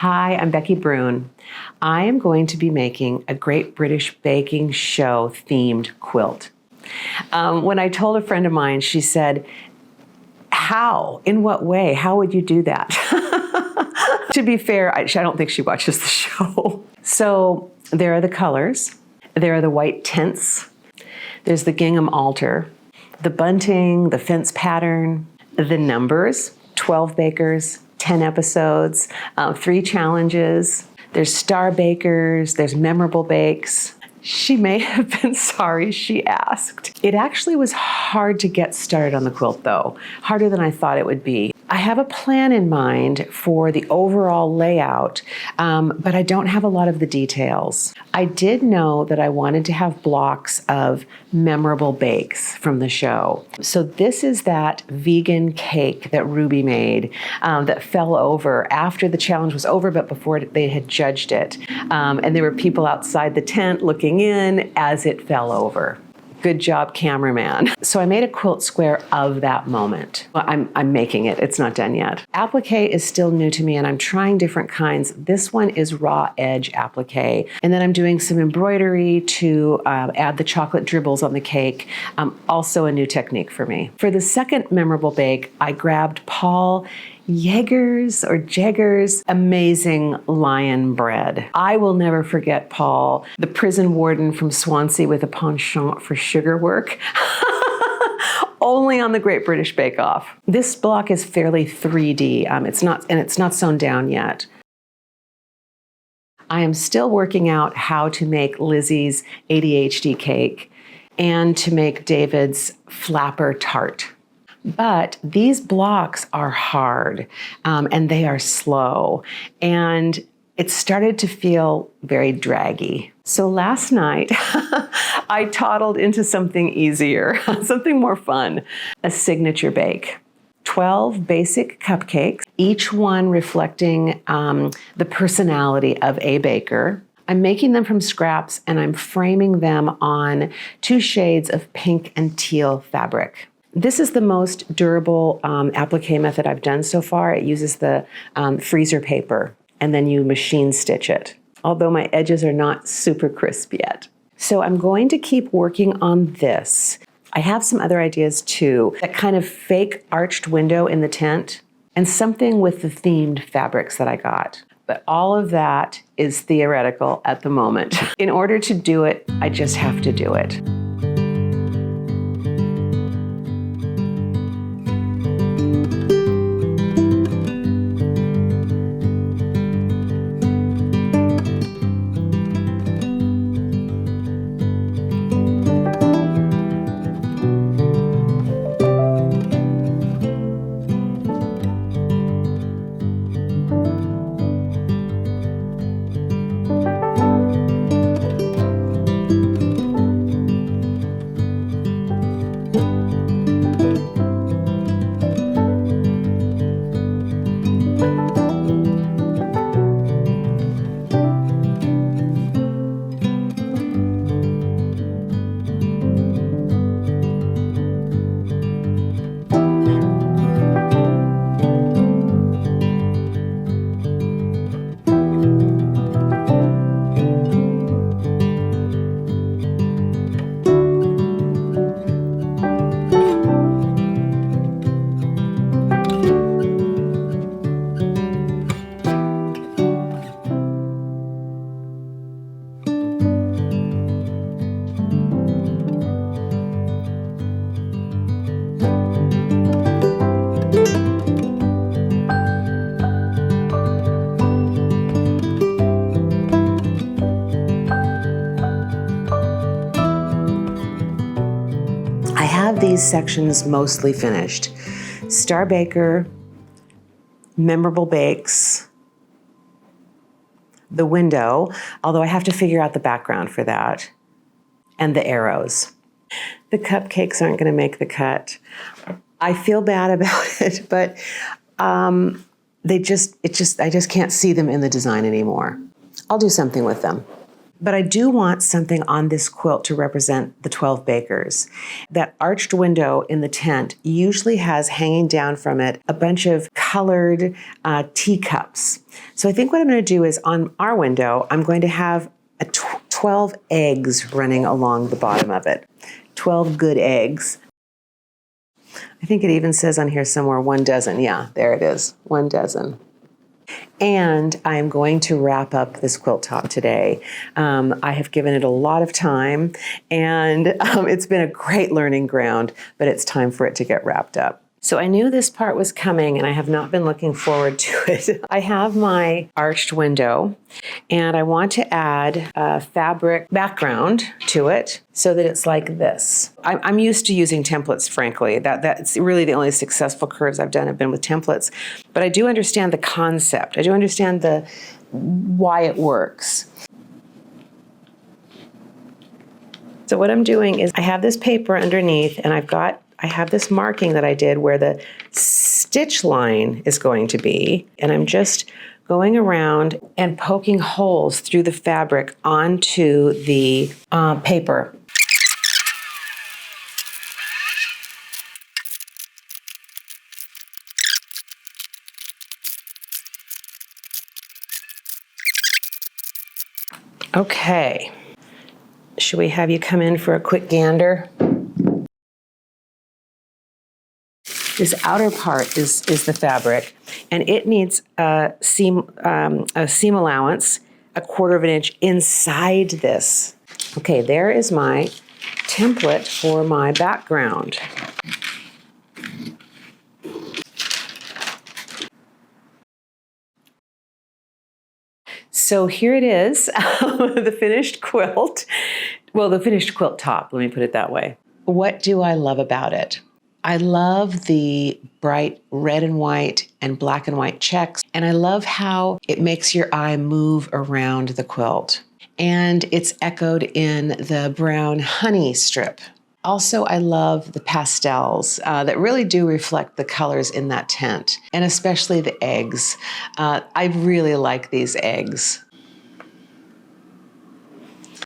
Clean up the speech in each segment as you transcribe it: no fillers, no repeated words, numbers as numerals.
Hi, I'm Becky Brune. I am going to be making a Great British Baking Show themed quilt. When I told a friend of mine, she said, how? In what way? How would you do that? To be fair, I don't think she watches the show. So there are the colors. There are the white tints. There's the gingham altar, the bunting, the fence pattern, the numbers, 12 bakers, 10 episodes, 3 challenges. There's star bakers, there's memorable bakes. She may have been sorry she asked. It actually was hard to get started on the quilt though, harder than I thought it would be. I have a plan in mind for the overall layout, but I don't have a lot of the details. I did know that I wanted to have blocks of memorable bakes from the show. So this is that vegan cake that Ruby made that fell over after the challenge was over, but before they had judged it. And there were people outside the tent looking in as it fell over. Good job, cameraman. So I made a quilt square of that moment. Well, I'm making it, it's not done yet. Applique is still new to me and I'm trying different kinds. This one is raw edge applique. And then I'm doing some embroidery to add the chocolate dribbles on the cake. Also a new technique for me. For the second memorable bake, I grabbed Paul Jager's amazing lion bread. I will never forget Paul, the prison warden from Swansea with a penchant for sugar work. Only on the Great British Bake Off. This block is fairly 3D. It's not sewn down yet. I am still working out how to make Lizzie's ADHD cake and to make David's flapper tart. But these blocks are hard and they are slow, and it started to feel very draggy. So last night, I toddled into something easier, something more fun, a signature bake. 12 basic cupcakes, each one reflecting the personality of a baker. I'm making them from scraps and I'm framing them on 2 shades of pink and teal fabric. This is the most durable applique method I've done so far. It uses the freezer paper and then you machine stitch it, although my edges are not super crisp yet. So I'm going to keep working on this. I have some other ideas too, that kind of fake arched window in the tent and something with the themed fabrics that I got. But all of that is theoretical at the moment. In order to do it, I just have to do it. These sections mostly finished. Star Baker, memorable bakes, the window, although I have to figure out the background for that, and the arrows. The cupcakes aren't going to make the cut. I feel bad about it, but I just can't see them in the design anymore. I'll do something with them. But I do want something on this quilt to represent the 12 bakers. That arched window in the tent usually has hanging down from it a bunch of colored teacups. So I think what I'm going to do is on our window, I'm going to have 12 eggs running along the bottom of it. 12 good eggs. I think it even says on here somewhere 1 dozen. Yeah, there it is, 1 dozen. And I'm going to wrap up this quilt top today. I have given it a lot of time, and it's been a great learning ground, but it's time for it to get wrapped up. So I knew this part was coming, and I have not been looking forward to it. I have my arched window, and I want to add a fabric background to it so that it's like this. I'm used to using templates, frankly. That's really the only successful curves I've done have been with templates. But I do understand the concept. I do understand why it works. So what I'm doing is I have this paper underneath, and I have this marking that I did where the stitch line is going to be, and I'm just going around and poking holes through the fabric onto the paper. Okay, should we have you come in for a quick gander? This outer part is the fabric, and it needs a seam allowance, 1/4 of an inch inside this. Okay, there is my template for my background. So here it is, the finished quilt. Well, the finished quilt top, let me put it that way. What do I love about it? I love the bright red and white and black and white checks, and I love how it makes your eye move around the quilt. And it's echoed in the brown honey strip. Also, I love the pastels that really do reflect the colors in that tent, and especially the eggs. I really like these eggs.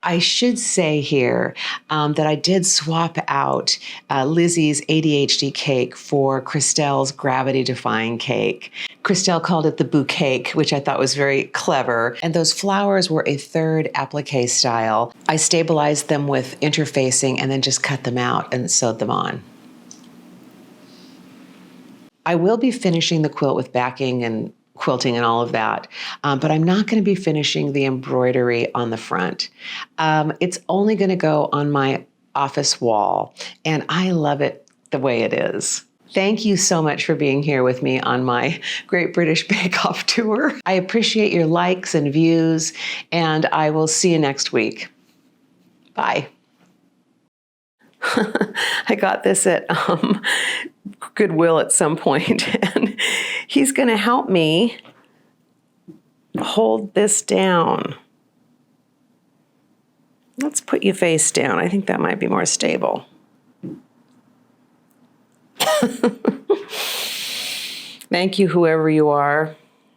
I should say here that I did swap out Lizzie's ADHD cake for Christelle's gravity-defying cake. Christelle called it the bouquet, which I thought was very clever. And those flowers were a 3rd applique style. I stabilized them with interfacing and then just cut them out and sewed them on. I will be finishing the quilt with backing and quilting and all of that, but I'm not going to be finishing the embroidery on the front. It's only going to go on my office wall, and I love it the way it is. Thank you so much for being here with me on my Great British Bake Off tour. I appreciate your likes and views, and I will see you next week. Bye. I got this at Goodwill at some point, and he's going to help me hold this down. Let's put you face down. I think that might be more stable. Thank you, whoever you are.